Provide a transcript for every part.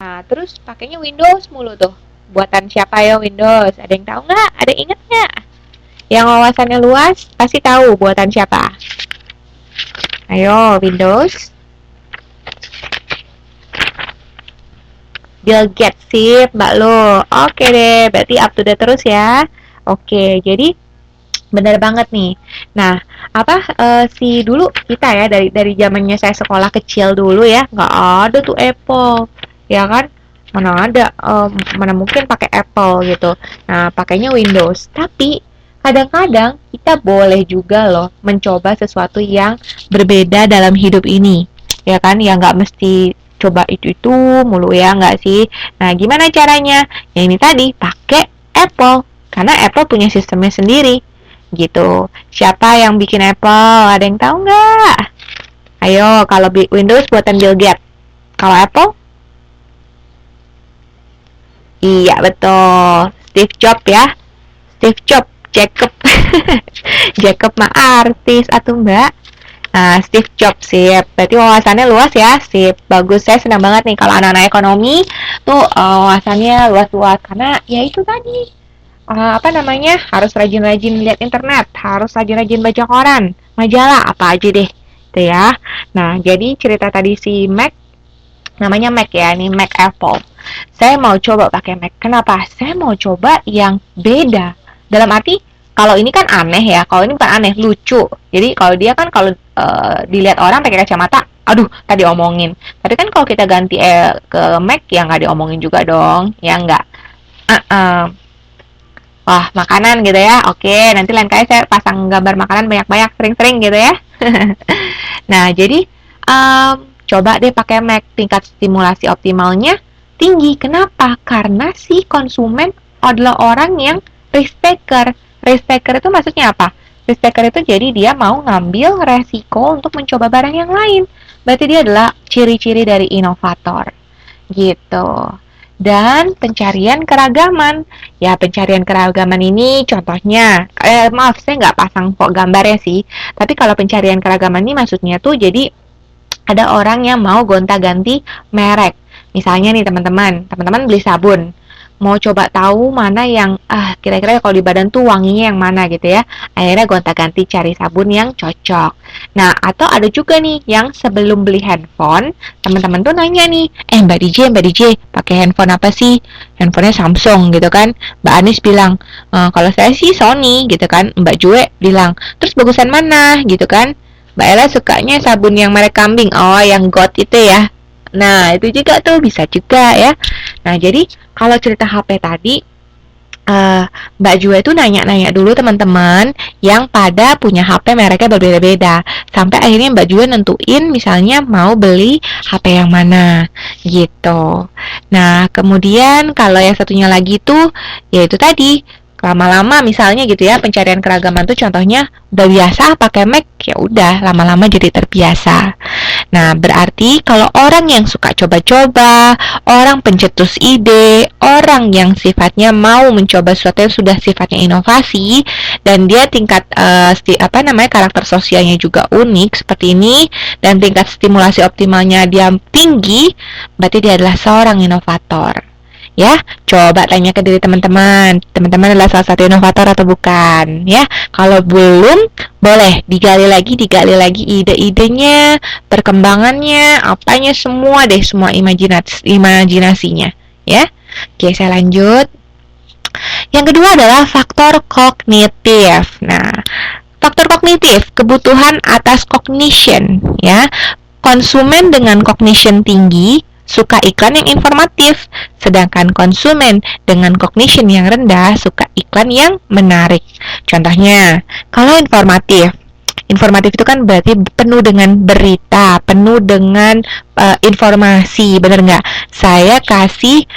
Nah, terus pakainya Windows mulu tuh. Buatan siapa ya Windows? Ada yang tahu nggak? Ada yang inget nggak? Yang wawasannya luas pasti tahu buatan siapa. Ayo, Windows. Bill Gates, sip, Mbak Lo. Oke deh, berarti up to date terus ya. Oke, jadi benar banget nih. Nah, si dulu kita ya dari zamannya saya sekolah kecil dulu ya, nggak ada tuh Apple, ya kan? Mana ada, mana mungkin pakai Apple gitu. Nah, pakainya Windows. Tapi kadang-kadang kita boleh juga loh mencoba sesuatu yang berbeda dalam hidup ini, ya kan? Ya nggak mesti coba itu mulu ya, nggak sih? Nah, gimana caranya? Ya ini tadi, pakai Apple. Karena Apple punya sistemnya sendiri gitu. Siapa yang bikin Apple? Ada yang tahu nggak? Ayo, kalau Windows buatan Bill Gates. Kalau Apple? Iya, betul. Steve Jobs ya. Steve Jobs, Jacob. Jacob mah artis atau Mbak? Nah, Steve Jobs, sip. Berarti wawasannya luas ya, sip. Bagus, saya senang banget nih kalau anak-anak ekonomi tuh wawasannya luas-luas. Karena ya itu tadi, harus rajin-rajin lihat internet, harus rajin-rajin baca koran, majalah, apa aja deh, itu ya. Nah, jadi cerita tadi si Mac, namanya Mac ya, ini Mac Apple. Saya mau coba pakai Mac. Kenapa? Saya mau coba yang beda. Dalam arti, kalau ini kan aneh ya, kalau ini bukan aneh, lucu. Jadi kalau dia kan kalau dilihat orang pakai kacamata, aduh, tadi omongin. Tapi kan kalau kita ganti ke Mac, ya nggak diomongin juga dong, ya nggak. Wah, makanan gitu ya. Oke, nanti lain kali saya pasang gambar makanan banyak-banyak, sering-sering gitu ya. Nah, jadi coba deh pakai Mac, tingkat stimulasi optimalnya tinggi. Kenapa? Karena si konsumen adalah orang yang risk taker. Risk taker itu maksudnya apa? Risk taker itu jadi dia mau ngambil resiko untuk mencoba barang yang lain. Berarti dia adalah ciri-ciri dari inovator. Gitu. Dan pencarian keragaman. Ya, pencarian keragaman ini contohnya, maaf saya nggak pasang gambarnya sih, tapi kalau pencarian keragaman ini maksudnya tuh jadi ada orang yang mau gonta-ganti merek. Misalnya nih teman-teman beli sabun, mau coba tahu mana yang kira-kira kalau di badan tuh wanginya yang mana gitu ya. Akhirnya gonta-ganti cari sabun yang cocok. Nah, atau ada juga nih yang sebelum beli handphone, teman-teman tuh nanya nih, Mbak DJ, pakai handphone apa sih? Handphonenya Samsung gitu kan. Mbak Anis bilang, kalau saya sih Sony gitu kan. Mbak Jue bilang, terus bagusan mana gitu kan. Mbak Ella sukanya sabun yang merek kambing. Oh, yang God itu ya. Nah, itu juga tuh bisa juga ya. Nah, jadi kalau cerita HP tadi, Mbak Jua itu nanya-nanya dulu teman-teman yang pada punya HP mereknya berbeda-beda. Sampai akhirnya Mbak Jua nentuin misalnya mau beli HP yang mana gitu. Nah, kemudian kalau yang satunya lagi tuh, yaitu tadi, lama-lama misalnya gitu ya, pencarian keragaman tuh contohnya udah biasa pakai Mac, ya udah lama-lama jadi terbiasa. Nah, berarti kalau orang yang suka coba-coba, orang pencetus ide, orang yang sifatnya mau mencoba sesuatu yang sudah sifatnya inovasi dan dia tingkat karakter sosialnya juga unik seperti ini dan tingkat stimulasi optimalnya dia tinggi, berarti dia adalah seorang inovator. Ya, coba tanya ke diri teman-teman. Teman-teman adalah salah satu inovator atau bukan? Ya, kalau belum, boleh digali lagi ide-idenya, perkembangannya, apanya semua deh, semua imajinasinya. Ya, oke saya lanjut. Yang kedua adalah faktor kognitif. Nah, faktor kognitif, kebutuhan atas cognition. Ya, konsumen dengan cognition tinggi suka iklan yang informatif, sedangkan konsumen dengan cognition yang rendah suka iklan yang menarik. Contohnya, kalau informatif itu kan berarti penuh dengan berita, penuh dengan informasi, bener nggak? Saya kasih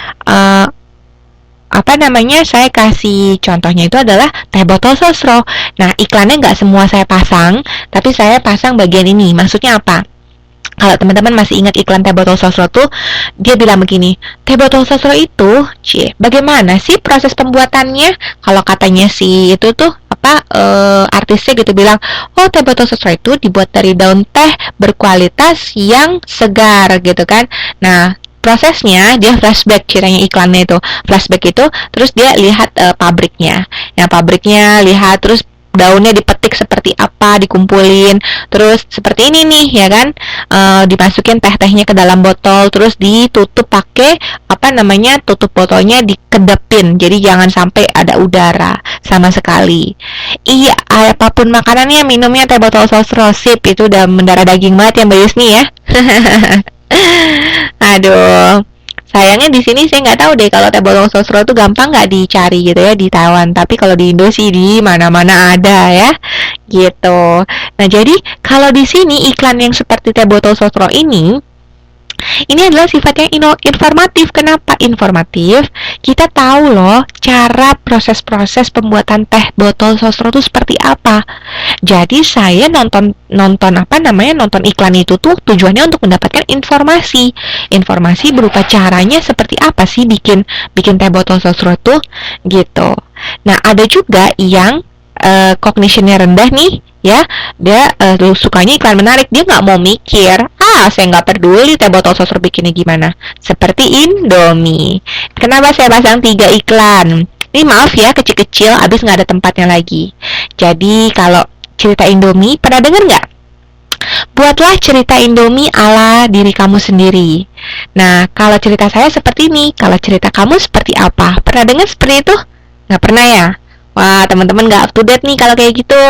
saya kasih contohnya itu adalah teh botol sosro. Nah, iklannya nggak semua saya pasang, tapi saya pasang bagian ini. Maksudnya apa? Kalau teman-teman masih ingat iklan teh botol sosro tuh, dia bilang begini, teh botol sosro itu, bagaimana sih proses pembuatannya? Kalau katanya si itu tuh artisnya gitu bilang, oh teh botol sosro itu dibuat dari daun teh berkualitas yang segar gitu kan. Nah, prosesnya dia flashback, ceritanya iklannya itu flashback itu, terus dia lihat pabriknya. Yang pabriknya lihat, terus daunnya dipetik seperti apa, dikumpulin, terus seperti ini nih ya kan, dimasukin teh-tehnya ke dalam botol, terus ditutup pakai apa namanya, tutup botolnya dikedepin, jadi jangan sampai ada udara sama sekali. Iya, apapun makanannya, minumnya teh botol sosro, sip, itu udah mendarah daging banget ya Mbak Yusni ya. Aduh, sayangnya di sini saya nggak tahu deh kalau teh botol sosro itu gampang nggak dicari gitu ya di Taiwan. Tapi kalau di Indo sih di mana-mana ada ya, gitu. Nah jadi kalau di sini iklan yang seperti teh botol sosro ini adalah sifatnya informatif. Kenapa informatif? Kita tahu loh cara proses-proses pembuatan teh botol sosro itu seperti apa. Jadi saya nonton apa namanya, nonton iklan itu tuh tujuannya untuk mendapatkan informasi. Informasi berupa caranya seperti apa sih bikin teh botol sosro tuh gitu. Nah, ada juga yang cognitionnya rendah nih ya, dia sukanya iklan menarik, dia nggak mau mikir, saya nggak peduli teh botol sosro bikinnya gimana, seperti Indomie. Kenapa saya pasang 3 iklan? Ini maaf ya, kecil-kecil, abis nggak ada tempatnya lagi. Jadi kalau cerita Indomie, pernah denger nggak? Buatlah cerita Indomie ala diri kamu sendiri. Nah, kalau cerita saya seperti ini, kalau cerita kamu seperti apa? Pernah dengar seperti itu? Nggak pernah ya? Wah, teman-teman nggak up to date nih kalau kayak gitu.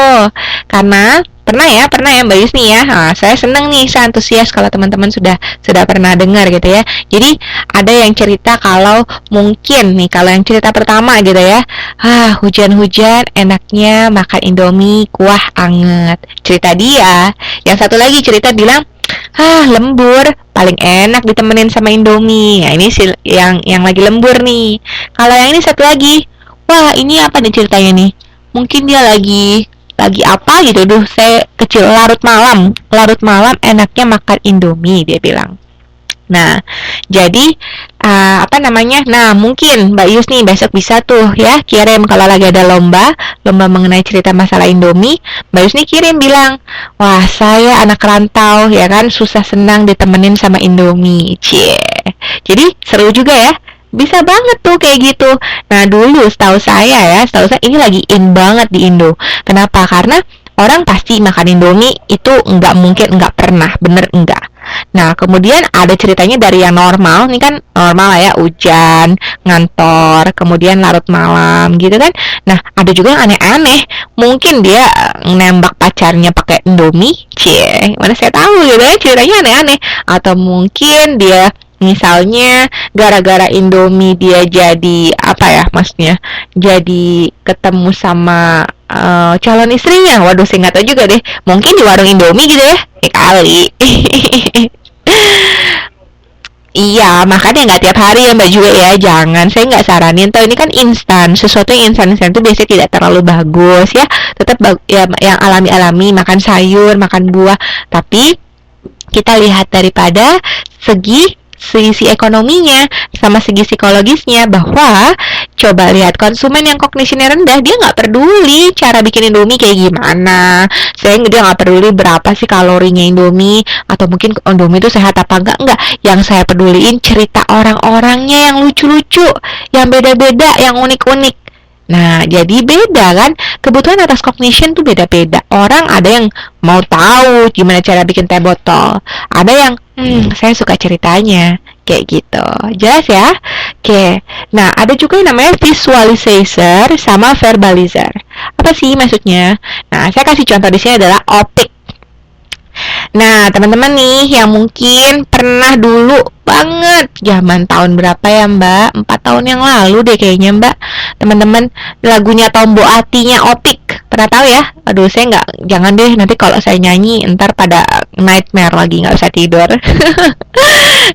Karena pernah ya Mbak Yusni ya. Nah, saya seneng nih, saya antusias kalau teman-teman sudah pernah dengar gitu ya. Jadi ada yang cerita kalau mungkin nih, kalau yang cerita pertama gitu ya. Hujan-hujan enaknya makan Indomie kuah anget. Cerita dia. Yang satu lagi cerita bilang, lembur paling enak ditemenin sama Indomie. Nah, ini yang lagi lembur nih. Kalau yang ini satu lagi, wah ini apa nih ceritanya nih? Mungkin dia lagi apa gitu. Saya kecil, larut malam enaknya makan Indomie, dia bilang. Nah, jadi apa namanya? Nah, mungkin Mbak Yus nih besok bisa tuh ya kirim, kalau lagi ada lomba mengenai cerita masalah Indomie, Mbak Yus nih kirim, bilang, wah saya anak rantau ya kan, susah senang ditemenin sama Indomie. Cie. Jadi seru juga ya. Bisa banget tuh kayak gitu. Nah, dulu setahu saya ini lagi in banget di Indo. Kenapa? Karena orang pasti makan Indomie itu nggak mungkin nggak pernah, bener enggak. Nah, kemudian ada ceritanya dari yang normal, ini kan normal lah ya, hujan, ngantor, kemudian larut malam gitu kan. Nah, ada juga yang aneh-aneh. Mungkin dia nembak pacarnya pakai Indomie, cie, mana saya tahu gitu ya, ceritanya aneh-aneh. Atau mungkin dia misalnya gara-gara Indomie dia jadi apa ya, maksudnya jadi ketemu sama calon istrinya. Waduh, saya nggak tahu juga deh. Mungkin di warung Indomie gitu ya, kali. Iya, makanya nggak tiap hari ya Mbak juga ya. Jangan, saya nggak saranin. Tahu ini kan instan, sesuatu yang instan itu biasanya tidak terlalu bagus ya. Tetap ya, yang alami-alami, makan sayur, makan buah. Tapi kita lihat daripada segi ekonominya sama segi psikologisnya, bahwa coba lihat konsumen yang kognitionnya rendah, dia nggak peduli cara bikin Indomie kayak gimana. Dia nggak peduli berapa sih kalorinya Indomie, atau mungkin Indomie itu sehat apa enggak. Yang saya peduliin cerita orang-orangnya yang lucu-lucu, yang beda-beda, yang unik-unik. Nah, jadi beda kan, kebutuhan atas cognition tuh beda-beda. Orang ada yang mau tahu gimana cara bikin teh botol, ada yang saya suka ceritanya, kayak gitu. Jelas ya? Oke. Nah, ada juga yang namanya visualizer sama verbalizer. Apa sih maksudnya? Nah, saya kasih contoh di sini adalah opik. Nah, teman-teman nih yang mungkin pernah dulu banget, zaman tahun berapa ya Mbak? 4 tahun yang lalu deh kayaknya Mbak. Teman-teman, lagunya Tombo Atinya Opik. Pernah tahu ya? Aduh, saya jangan deh, nanti kalau saya nyanyi ntar pada nightmare lagi, nggak bisa tidur.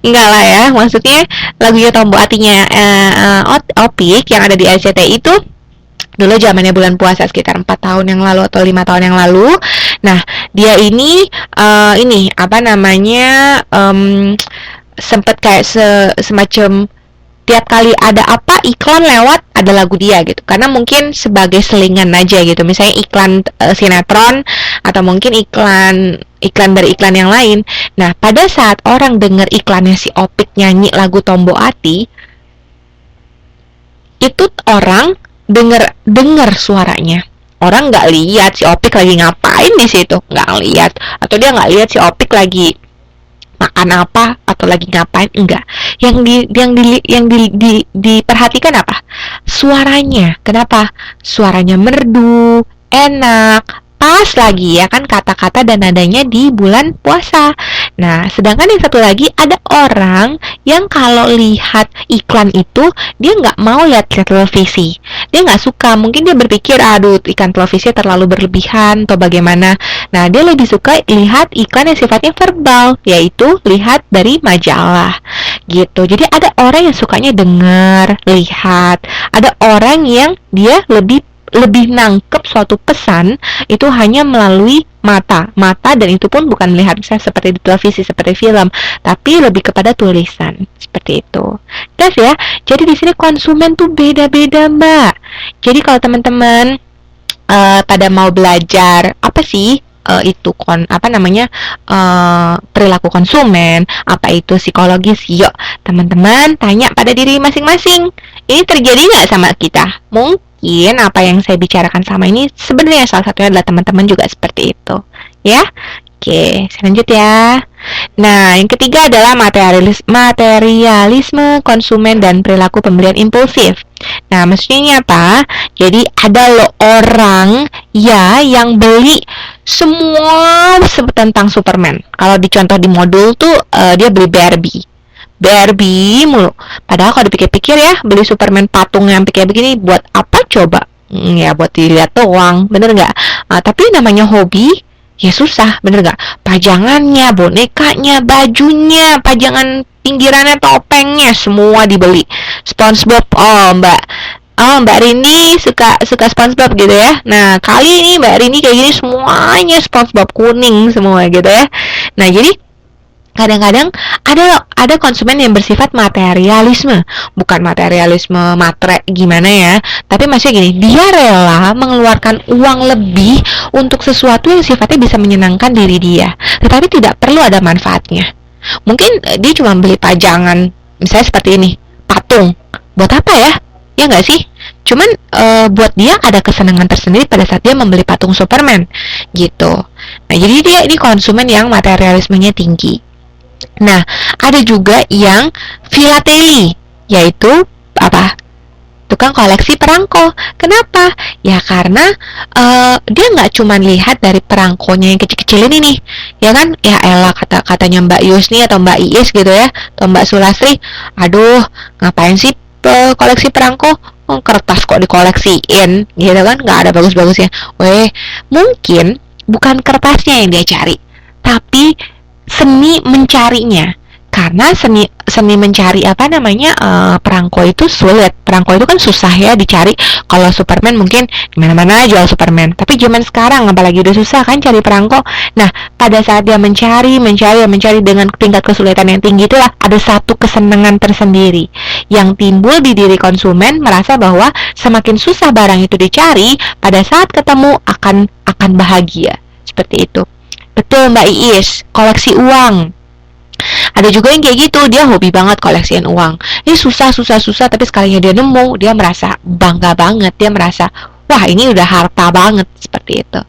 Enggak lah ya, maksudnya lagunya Tombo Atinya Opik yang ada di RCTI itu dulu zamannya bulan puasa sekitar 4 tahun yang lalu atau 5 tahun yang lalu. Nah, dia ini apa namanya, sempet kayak semacam tiap kali ada apa iklan lewat ada lagu dia gitu, karena mungkin sebagai selingan aja gitu, misalnya iklan sinetron atau mungkin iklan iklan dari iklan yang lain. Nah, pada saat orang denger iklannya si Opik nyanyi lagu Tombo Ati, itu orang denger suaranya. Orang nggak lihat si Opik lagi ngapain di situ, nggak lihat, atau dia nggak lihat si Opik lagi makan apa atau lagi ngapain, enggak. Yang diperhatikan apa? Suaranya. Kenapa? Suaranya merdu, enak, pas lagi ya kan kata-kata dan nadanya di bulan puasa. Nah, sedangkan yang satu lagi ada orang yang kalau lihat iklan itu dia nggak mau lihat televisi. Dia nggak suka, mungkin dia berpikir aduh iklan televisi terlalu berlebihan atau bagaimana. Nah, dia lebih suka lihat iklan yang sifatnya verbal, yaitu lihat dari majalah gitu. Jadi ada orang yang sukanya dengar, lihat. Ada orang yang dia lebih nangkep suatu pesan itu hanya melalui mata dan itu pun bukan melihat misalnya seperti di televisi, seperti film, tapi lebih kepada tulisan seperti itu. Terus ya, jadi di sini konsumen tuh beda-beda, Mbak. Jadi kalau teman-teman pada mau belajar apa sih itu perilaku konsumen, apa itu psikologis, yuk teman-teman tanya pada diri masing-masing, ini terjadi nggak sama kita? Mungkin apa yang saya bicarakan sama ini sebenarnya salah satunya adalah teman-teman juga seperti itu ya. Oke, saya lanjut ya. Nah, yang ketiga adalah materialisme konsumen dan perilaku pembelian impulsif. Nah, maksudnya ini apa? Jadi ada loh orang ya yang beli semua tentang Superman. Kalau dicontoh di modul tuh dia beli Barbie mulu. Padahal kalau dipikir-pikir ya, beli Superman patung yang kayak begini buat apa coba? Ya buat dilihat doang, bener nggak? Tapi namanya hobi, ya susah, bener nggak? Pajangannya, bonekanya, bajunya, pajangan pinggirannya, topengnya, semua dibeli. SpongeBob, Mbak Rini suka SpongeBob gitu ya. Nah, kali ini Mbak Rini kayak gini semuanya SpongeBob kuning semua gitu ya. Nah, jadi kadang-kadang ada konsumen yang bersifat materialisme, bukan materialisme matre gimana ya, tapi maksudnya gini, dia rela mengeluarkan uang lebih untuk sesuatu yang sifatnya bisa menyenangkan diri dia, tetapi tidak perlu ada manfaatnya. Mungkin dia cuma beli pajangan, misalnya seperti ini, patung, buat apa ya? Ya nggak sih? Cuman buat dia ada kesenangan tersendiri pada saat dia membeli patung Superman, gitu. Nah, jadi dia ini konsumen yang materialismenya tinggi. Nah, ada juga yang filateli, yaitu apa? Tukang koleksi perangko. Kenapa? Ya karena dia nggak cuma lihat dari perangkonya yang kecil-kecil ini nih, ya kan? Ya elah katanya Mbak Yusni atau Mbak Iis gitu ya, atau Mbak Sulasri, aduh ngapain sih koleksi perangko? Kertas kok dikoleksiin, gitu kan? Nggak ada bagus-bagusnya. Mungkin bukan kertasnya yang dia cari, tapi seni mencarinya. Karena seni mencari perangko itu sulit. Perangko itu kan susah ya dicari. Kalau Superman mungkin dimana-mana jual Superman, tapi zaman sekarang apalagi udah susah kan cari perangko. Nah, pada saat dia mencari dengan tingkat kesulitan yang tinggi, itulah ada satu kesenangan tersendiri yang timbul di diri konsumen, merasa bahwa semakin susah barang itu dicari, pada saat ketemu akan bahagia. Seperti itu. Betul Mbak Iis, koleksi uang. Ada juga yang kayak gitu, dia hobi banget koleksiin uang. Ini susah, tapi sekalinya dia nemu, dia merasa bangga banget, dia merasa, wah ini udah harta banget, seperti itu.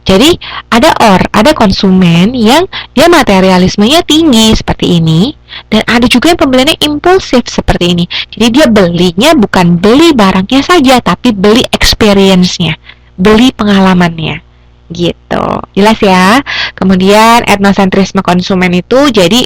Jadi ada konsumen yang dia materialismenya tinggi seperti ini, dan ada juga yang pembeliannya impulsif seperti ini. Jadi dia belinya bukan beli barangnya saja, tapi beli experience-nya, beli pengalamannya. Gitu, jelas ya. Kemudian etnosentrisme konsumen itu, jadi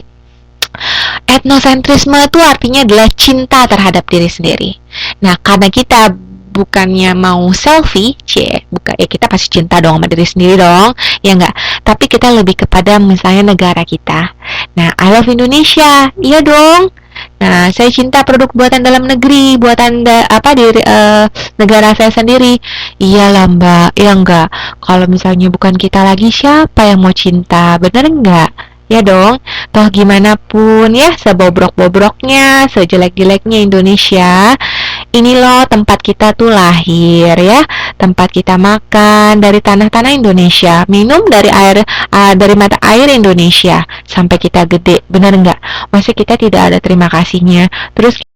etnosentrisme itu artinya adalah cinta terhadap diri sendiri. Nah, karena kita bukannya mau selfie, kita pasti cinta dong sama diri sendiri dong, ya enggak? Tapi kita lebih kepada misalnya negara kita. Nah, I love Indonesia, iya dong. Nah, saya cinta produk buatan dalam negeri, buatan negara saya sendiri. Iyalah Mbak, ya enggak. Kalau misalnya bukan kita lagi, siapa yang mau cinta? Bener enggak? Ya dong. Toh gimana pun ya, sebobrok-bobroknya, sejelek-jeleknya Indonesia, ini loh tempat kita tuh lahir ya, tempat kita makan dari tanah-tanah Indonesia, minum dari air dari mata air Indonesia sampai kita gede, bener nggak? Masa kita tidak ada terima kasihnya? Terus